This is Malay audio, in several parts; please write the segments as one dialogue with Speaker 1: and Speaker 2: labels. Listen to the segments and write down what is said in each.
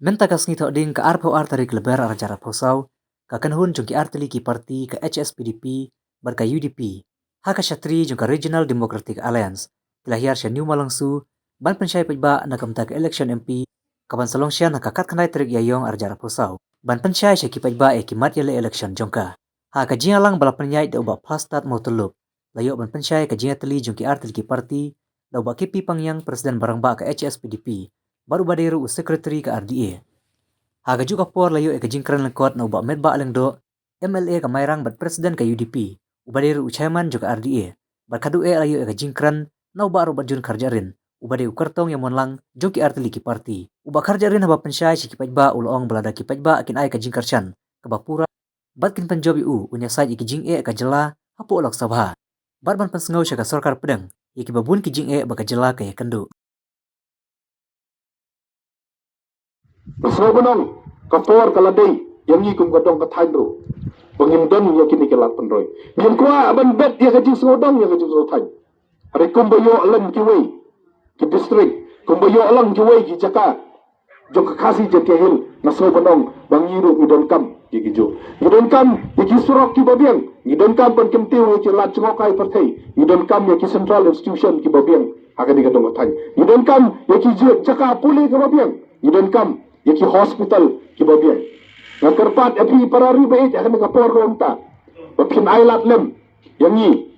Speaker 1: Menta kasni thok ding ka arpo artari kleber arjara posau, ka kanhun jong ki artili ki parti ka HSPDP bar ka UDP, ha ka Shatri jong ka Regional Democratic Alliance, tilahir siya New Malangsu, ban pensyai pajba na kamta ka election MP, kaban salong siya na kakat kanay tarik yayong arjara posau, ban pensyai siya ki pajba e kimat yale election jong ka. Ha ka jinga lang bala penyai da uba plastat mo tuluk, layo ban pensyai ka jinga tali jong ki artili ki parti, da uba kipi pangyang presiden barang ba ka HSPDP, baru badiru sekretari ka RDA. Haga juga por layo e kajingkran lengkot na uba medba alengdo MLA ka mayrang bat presiden ka UDP, ubadiru chairman juga RDA, barkadu e layo e kajingkran na uba ro bajun karjarin, ubade ukartong yang monlang joki artili ki parti. Uba karjarin haba pensyai si kipajba ulong belada kipajba akin ay kajingkarchan, kabapura bat kin penjobi unya sai ikijing e kajela hapo ulok sabha. Barban pensengau siya ka sarkar pedang, ikibabun kijing e baka jela kaya kendu.
Speaker 2: Sebenarnya kapor kaladai yang ikum kadong kathaidro bangim don ya kini kelat penroy yang kuah aban bet ya kajing sengodong ya kajing sengodong hari kumbayo alam kiwei ki distrik kumbayo alam kiwei ki jaka jok kasih jatiahil naso benong bangiru ngidon kam ya kijo ngidon kam ya ki surok ki babiang ngidon kam pan kemtiu ya ki lat cungokai partai ngidon kam ya ki central institution ki babiang akan dikadong kathai ngidon kam ya ki jaka puli ki babiang ngidon kam yaki hospital ki babiang nga kerpat api parari bait akan kapor ronta bapin ailat lem yangi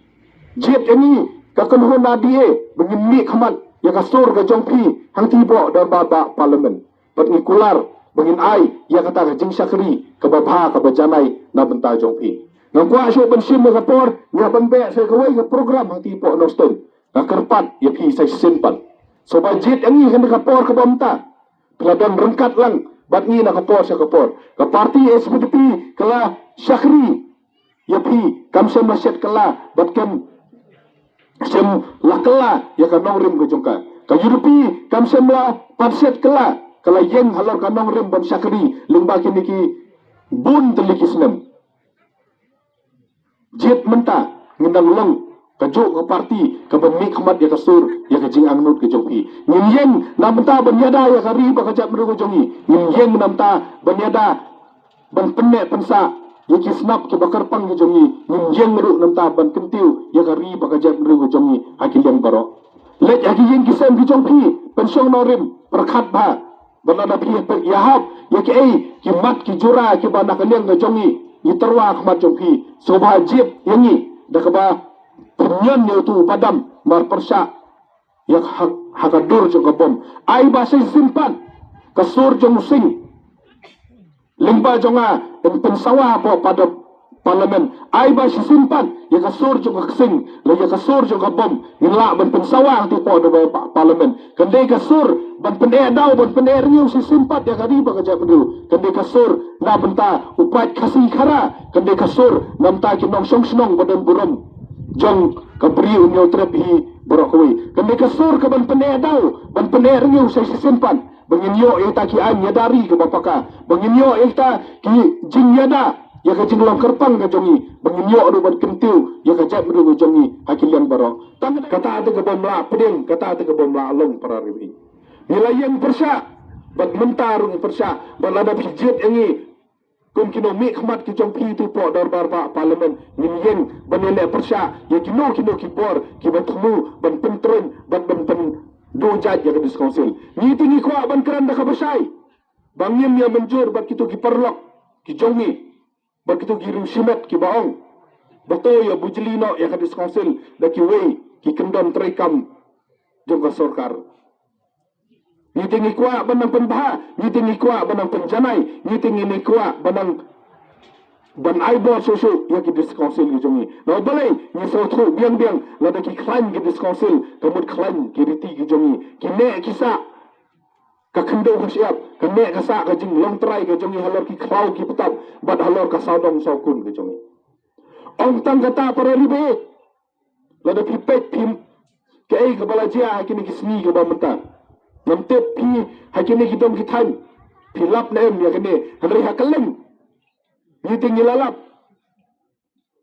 Speaker 2: jet yangi kakanhon nadie bengimmi khamat ya kasur ga jongpi hang tibo dan baba parlimen bat ni kular bengin ai ya kata ga jing sakri ka babha ka bajanai na benta jongpi nga kwa syo bensim ga kapor ya banbe se kawai ga program hang tibo no stone nga kerpat ya pi sai simpan so budget yangi kan kapor ka bamta peladon rengkat lang bat ni nak kapor sa kapor ka parti SPDP kala Syakri yapi kam sem masyat kala bat kam sem la kala ya ka nongrim ko jongka ka UDP kam sem la patset kala yeng halor ka nongrim ban Syakri lingba kini ki bun teliki senem jet menta ngindang long kajuk ke parti ke pemik khamat ya kasur ya kajing angnut ke jopi nyeng namta banyada ya kari ba kajak meru jongi nyeng namta banyada ban penne pensa ya kisnap ke bakar pang ke jongi nyeng meru namta ban kentiu ya kari ba kajak meru jongi hakilian baro let hakiyeng kisem ke jongpi pensyong norim perkhat ba balada pi yahab ya ke ai ki mat ki jura ki ba nakaliang ke jongi yiterwa khamat jongpi sobha jip yangi dakaba penyan yaitu padam mar persa yang hakadur jong kabom ai basa simpan kasur jong sing limba jonga en pensawa po pada parlimen ai basa simpan ya kasur jong sing la ya kasur jong kabom ngila ban pensawa ti po do parlimen kende kasur ban pende daw ban pende riu si simpat ya kadi ba kaja pendu kende kasur na benta upat kasih khara kende kasur namta kinong song snong badan buram jong kabri unyo trepi borokoi kende kasur ke ban pene dau ban pene ringu sai simpan benginyo eta ki an yadari ke bapaka benginyo eta ki jing yada ya ka jinglam kerpang ka jongi benginyo adu ban kentiu ya ka jap ru jongi hakilian baro kata ate ke bomla pedeng kata ate ke bomla along pararibi nilayang persa bat mentarung persa balada pijit engi kum kino mi khmat ki jong pi tu po dar bar ba parlimen nim yeng banele persya ya kino ki bor ki batmu ban pentron ban do jaj ya dis council ni tingi kwa ban kran da kabasai bangim ya menjur bat kitu ki perlok ki jongi bat kitu ki rusimet ki baong bato ya bujlino ya dis council da ki wei ki kendon trekam jong ka sarkar ni tingi kuat banang penbaha, ni tingi kuat banang penjanai, ni tingi ni kuat banang ban aibor susu ya ki diskonsil ki jongi. Nah boleh ni sautu biang lada ki klaim ki diskonsil, kamut klaim ki riti ki jongi. Ki ne kisa ka kendo ka siap, ka ne ka sa ka jing long try ka jongi halor ki klau ki petap, bat halor ka saudong saukun ki jongi. Ong tang kata para libe. Lada ki pet pim ke ai ka balajia kini ki sni ka ba mentang. Namte pi hakini kidom kitan pilap nem ya kene henry hakalem ni tinggi lalap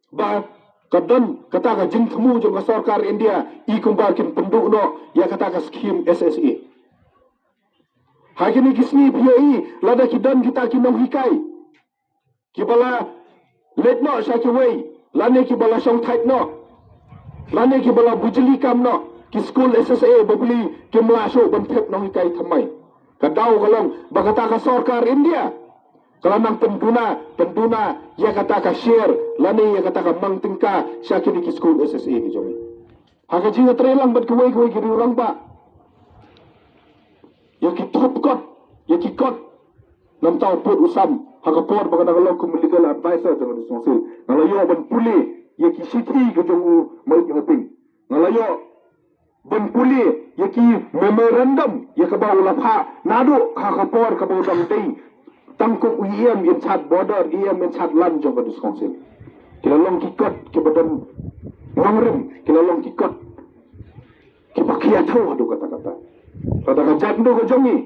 Speaker 2: ba kadon kata ka jing thmu jo ka sarkar India i kumbar kin penduk no ya kata ka skim SSA Hakini kisni POE lada kidan kita kinong hikai. Kibala let no shaki lane kibala shong tight no. Lane kibala bujeli kam no. Ki school SSA babuli kimla show ban pep no hikai thamai. Kadau kalong bagata ka sarkar India. Kalau nang penduna ya kata ka share lane ya kata ka mangtingka shaki ki school SSA ki jomi. Haka jinga trelang bat kuwai ki orang ba. Ya ki top kot, ya ki kot. Nam tau put usam, haka por baga nagalong kum legal advisor jangan disongsil. Ngalayo ban puli, ya ki city ke jongu mai hoping. Ngalayo ban puli, ya ki memorandum, ya ka bau lapha, nado haka por ka bau dam dei. Tangkuk UIM in chat border, IM in chat land jangan disongsil. Kilalong ki kot, ki badan ngangrim, kilalong ki kot. Ki pakia tau adu kata-kata. Kata jatndo ko jongi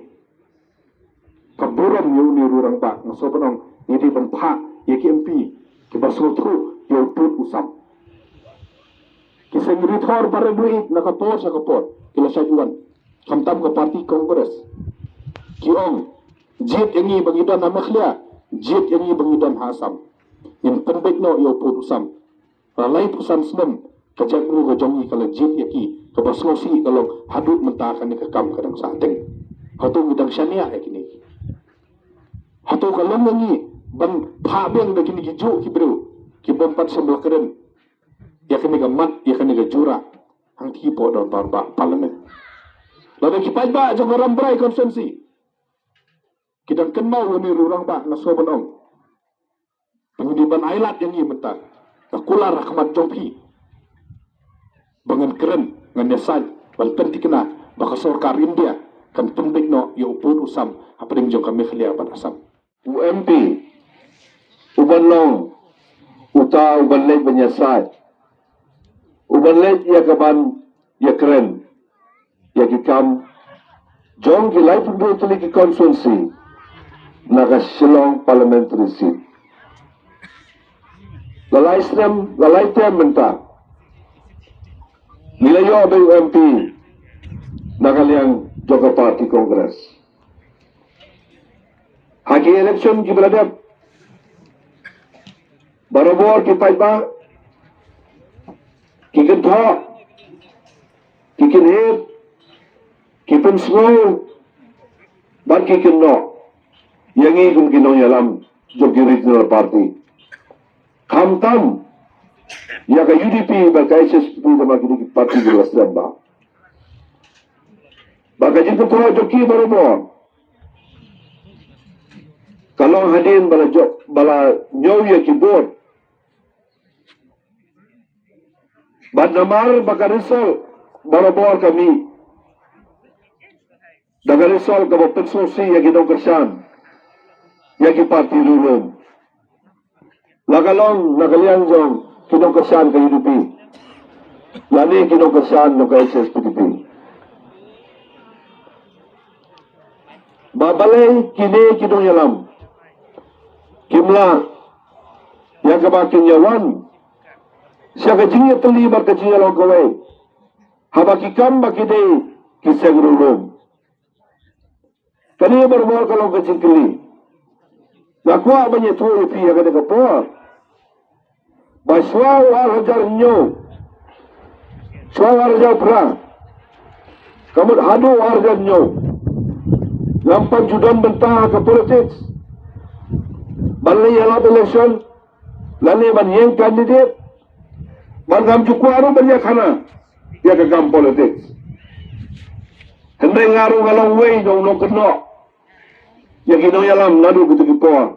Speaker 2: kaburam yu ni rurang ba ngaso panong ngidi ban pha ye ki MP ki baso thu yo put usam ki sengri thor bare duit na kapor sa kapor kila sajuan kamtam ka parti kongres ki ong jit yangi bangidan amakhlia jit yangi bangidan hasam in penbek no yo put usam ralai pusan snem kajatnu ko jongi kala jit yaki kabaso si kalau hadut mentakan ni kakam kadang sateng hatu midang syania kini hatu kalau ngi ban pha beng da kini gijo ki bro ki bompat sebelah keren ya kini gamat ya kini gajura hang ti po do barba parlimen lalu ki pajba jong rambrai konsensi kidang kenau ni rurang ba na soban ong pengudiban ailat yang ni mentah takular rahmat jompi bangan keren nganyasan balpen tikna baka sarkar India kan pendik no yo pun usam apa ding jong kami khlia ban asam UMP uban long uta uban lej banyasat uban lej ya kaban ya keren ya kikam jong ki life do tuli ki constituency naga Shillong parliamentary seat lalai Islam lalai tem mentah nilayo abay UMP nakaliang Joga Party Congress. Hagi election ki beladap barabor ki paiba ki gentho ki kinhep ki pensmo ban ki kinno yangi kun kinno yalam Jogi Regional Party kamtam ya ka UDP ba ka SSP ba ki parti jelas ba baka jito po joki barabor kalau hadin bala nyoya ki board badnamar baka risol barabor kami daga risol ka bapet sosi ya ginaw kersan ya ki parti lulong lagalong nagaliang jong ginaw kersan ka UDP lani ginaw kersan no ka SSPDP babalay kini kinong yalam kimla yang kebakin yawan siya kajingnya terlibat kajingnya long kawai habakikam bakide kisah gurulong kani bermol kalau kajing kili nakwa banyak tuh ipi yang ada kapor baswa hajar nyo swa hajar pra kamu hadu hajar nyo lampan judan bentah ke politics balai alap election lani ban yang candidate ban gam cukwaru banyak kana ya ke gam politics hendai ngaru ngalang way dong no keno ya kino yalam nadu gitu kipoa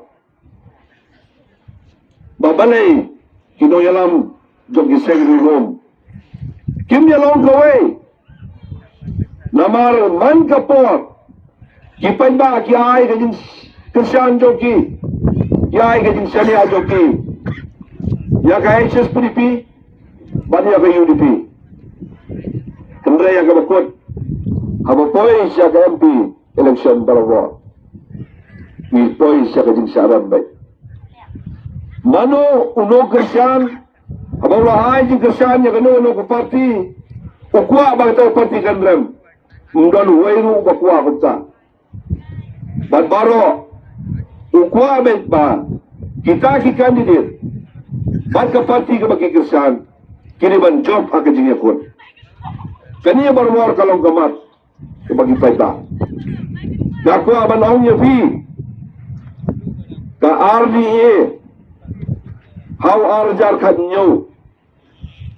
Speaker 2: babalai kino yalam jogi segri rom kim yalang kawai namar man kapor kipan ba ki ay kajing Krisyan joki ki ay kajing Shania joki ya ka SSPDP bani ya ka UDP hendra ya ka bakot habapoy siya ka MP election balawa ipoy siya kajing saran bay mano uno Krisyan habawahay jing Krisyan ya kano uno ka party ukwa ba ito party kanrem mundalo wayro bakwa kunta Baro ukwa bet ba kita ki kandidat ban ka parti ka bagi kirsan kini ban job akan jing yakun kani barwar kalong gamat ka bagi paita dako ban ong ye fi ka RDA how arjar khat nyu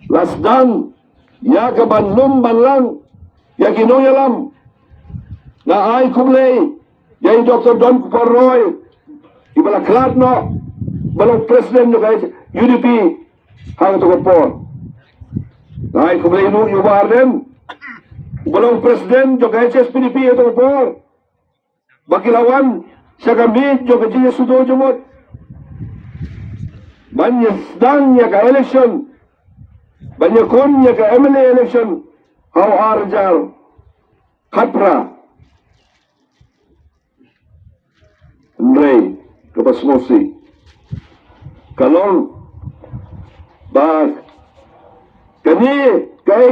Speaker 2: lasdan ya ka ban num ban lang ya kinong yalam na ay kumlay ya Dr. Don Kuparoy ibala klat no balong presiden no guys UDP hang to kapon na ay kumlay no yubarden balong presiden jo guys SPDP to kapon bakilawan sa gamit jo gaji sudo jomot banyas dang ya ka election banyakon ya ka MLA election how arjar khapra Andrei kapasmosi kalon bag kani kay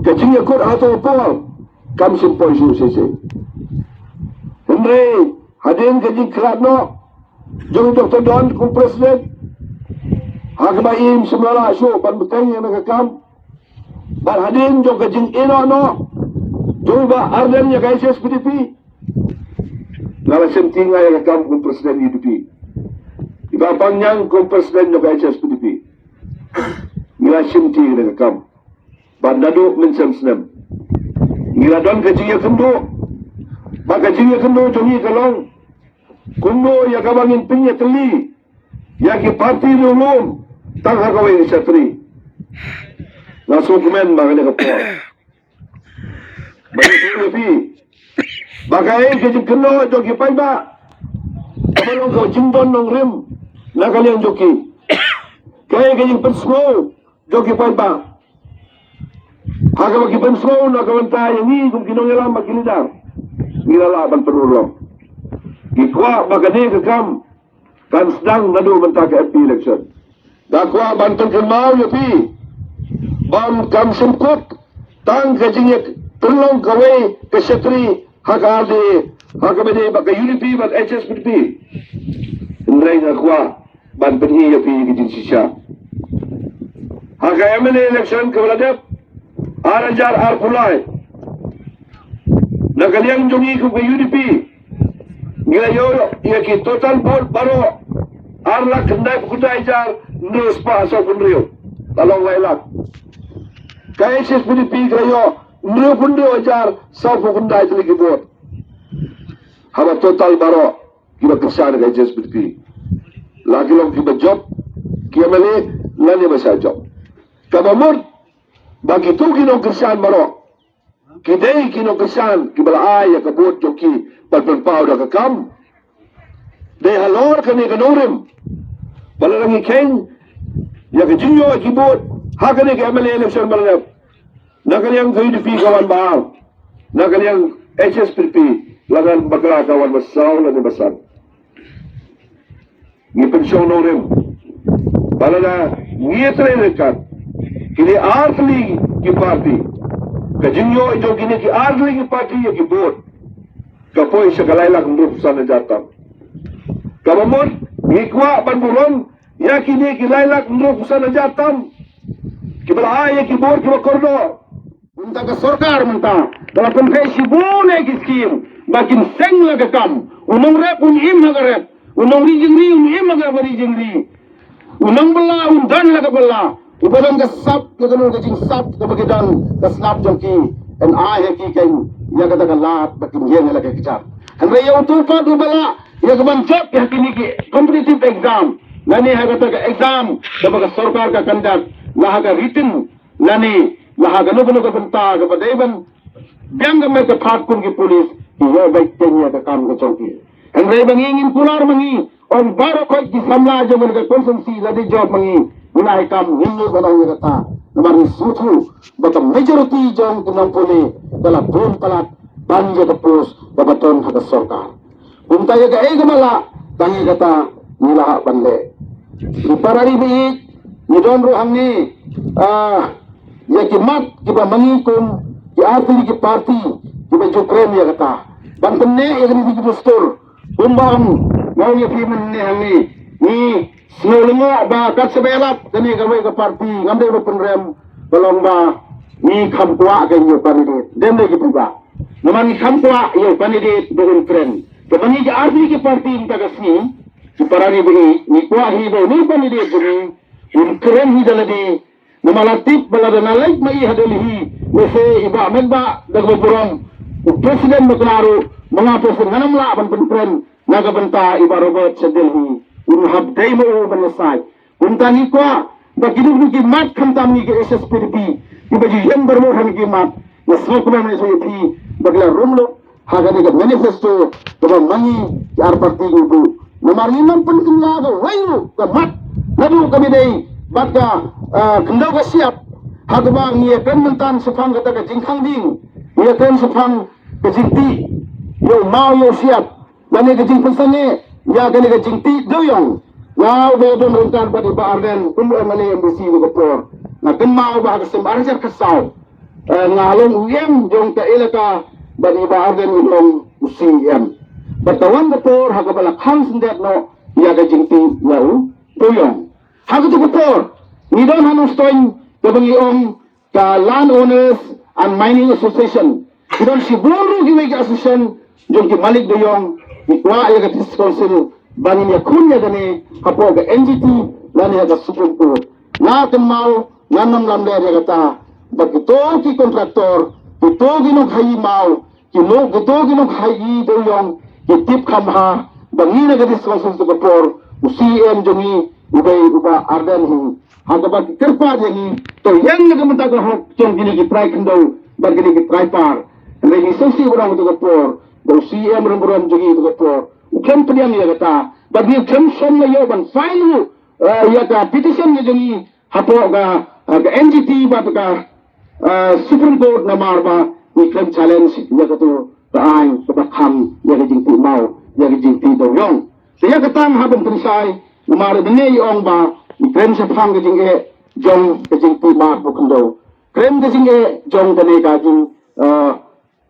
Speaker 2: kajing yakut ato pol kam simpoy su sese Andrei hadin kajing kratno jong Dr. Don kum presiden hagbaim semala su ban beteng yang nakakam ban hadin jong kajing ino no jong ba arden ya guys SPDP Nala sentinga ya kam kum presiden UDP. Iba panjang kum presiden no kaya SPDP. Nila senti ya kam. Bandado mensem senem. Nila don kajiya kendo. Ba kajiya kendo jongi kalong. Kundo ya kabangin pinya teli. Ya ki parti ulum. Tang hakawai ni satri. Langsung komen makanya kapal. Bagi UDP. Bagai kejing kena joki pai ba. Kamalong kau jindon nong rim na kalian joki. Kaya kejing pensmo joki pai ba. Haka bagi pensmo na kawanta yang kum kinong yalam makilidar. Ngilala ban perulong. Ikwa bagade ke kam kan sedang nadu mentah ke FP election. Dakwa banten kenmau yapi. Bam kam semput tang kejing perlong kawai kesetri haka ade haka bede baka UDP bat HSPDP ndray nga kwa ban penhi ya pi gidin sisha haka MLA election kawaladep arajar arpulai nagaliang jongi ko kay UDP ngayo ya ki total vote baro arlak kendai kudai jar nus pa so kunrio talong wailak kay HSPDP kayo Nyo pundi wajar sa pukundai tali kibot. Haba total baro kiba kerjaan kay SPDP. Lagi long kiba job kia mali lani basa job. Kabamur bagi tu kinong kerjaan baro. Kidai kinong kerjaan kibala ay kabot joki palpau da kakam. Dei halor kani kanorim. Balarangi ken ya kejinyo kibot hakani ke MLA election balalap. Nakaliang UDP kawan bahal, nakaliang HSPDP lagan bakla kawan basaw lani basan. Ni pensyon norim, balada ngitre rekat, kini artli ki parti, kajinyo ijo kini ki artli ki parti ya ki board, kapoy siya kalaylak nrup sana jatam. Kabamon, ngikwa banburon, ya kini ki laylak nrup sana jatam, kibala ya ki board kiba kordo. Unta ka sorkar menta dalam konfesi bune kiskim bakin seng laga kam unong rep im laga rep unong rijingri im laga rijingri unong bela undan laga bela ubadang ka sap ka ganun ka jing sap ka bagidan ka snap jongki and I ki kain ya ka daga lat bakin yen laga kijar and rayo tupa du bela ya ka banjak ya kini ki competitive exam nani ha ka exam ka baga sorkar ka kandak laha ka written nani laha gano ka benta ka padaiban biang ka may kapatpun ki pulis iya baik tenya ka kam ka chongki ang ray bangingin pular mangi on baro ko ki samla jo man ka konsensi ladi job mangi unai kam hindu banang ni kata namar ni sutu bata majority jong tinang puli dala pun palat banja tapos babaton haka sorkar untaya ka ay gamala tangi kata nilaha bande iparari biik ni don ruhang ni ya ki mat ki ba mangikum ki arti ki parti ki ba jukrem ya kata ban penne ya kini di postur kumbang mau ya pimen ne hangi ni snolungo ba kat sebelap kini gawe ke parti ngamde ba penrem balong ba ni khamkwa ke yo panide dem de gitu ba naman ni khamkwa yo panide doon friend kemani ja arti ke parti inta kasni si parani bini ni kwa hi do ni panide bini un keren hi dalade namalatip balada nalaik mai hadalihi wese iba menba dagbo burom presiden maklaro mga presiden nganam la ban penpren naga benta iba Robert Sedelhi un habdai mo banasai kunta ni kwa bagidu ni mat khamtam ni ke SSPDP iba ji yang bermo han ki mat na sokna ni so yi bagla rumlo haga ni manifesto to mangi yar parti gubu namar imam penting la ga wairu ka mat nadu kami dei baga kendau ka siap hagba ni pen mentan sepang kata ka jingkhang ding ni pen sepang ke jingti yo mau yo siap dan ke jing pesane ya kene ke jingti doyong now be don rentan pada barden kumbu mane embassy ko por na ken mau ba ka sembar jar kasau ngalong uyem jong ka elaka bani barden ulong usiem batawan ko por hagba khang sindet no ya ke jingti yau doyong hagu to por ni don hanos toin kebangi om ka land owners and mining association Kidon si buru giwe ki association jong ki malik doyong ikwa ya ka council bangin ya kunya dane kapo ga NGT lani ya ka Supreme Court na mau nanam lamde ya kata bagito ki kontraktor ito ginong hayi mau kino gito ginong hayi doyong ki tip kamha bangin ya ka council to kapor UCM jongi ubay uba ardan hi hagaba ki kerpa jengi to yang nagamanta ka hok jong gini ki try kendo bagini ki try par lagi sesi orang itu kapor, do CM orang jadi itu kapor. Ukem pediam ya kata, bagi ukem som na yoban file ya ka petition ya jadi hapo ga NGT ba ka Supreme Court na marba ni claim challenge ya kata ai ba kham ya ka jingti mau ya ka jingti do yong. Saya kata habang perisai na mar dene yong ba ni claim sa phang ka jinge jong ka jingti ma bukendo. Claim ka jinge jong ka ne ka jing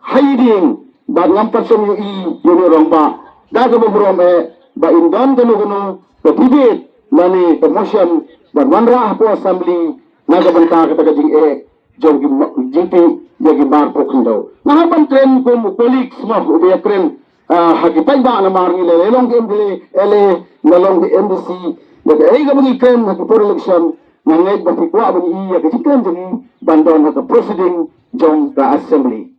Speaker 2: hiding ba ngam person yu i yuni romba daga bobrom ba indon gunu ba bibit lani promotion ba manra po assembly naga banta kata jing jong jingti yagi mar po kendo na haban tren ko mo colleagues mo ubi tren hagipai ba na mar ni le long emble ele na long embassy daga ay ga bagi tren na po election na ngay ba tikwa ba ni iya ga jikran jing bandon na president jong ka assembly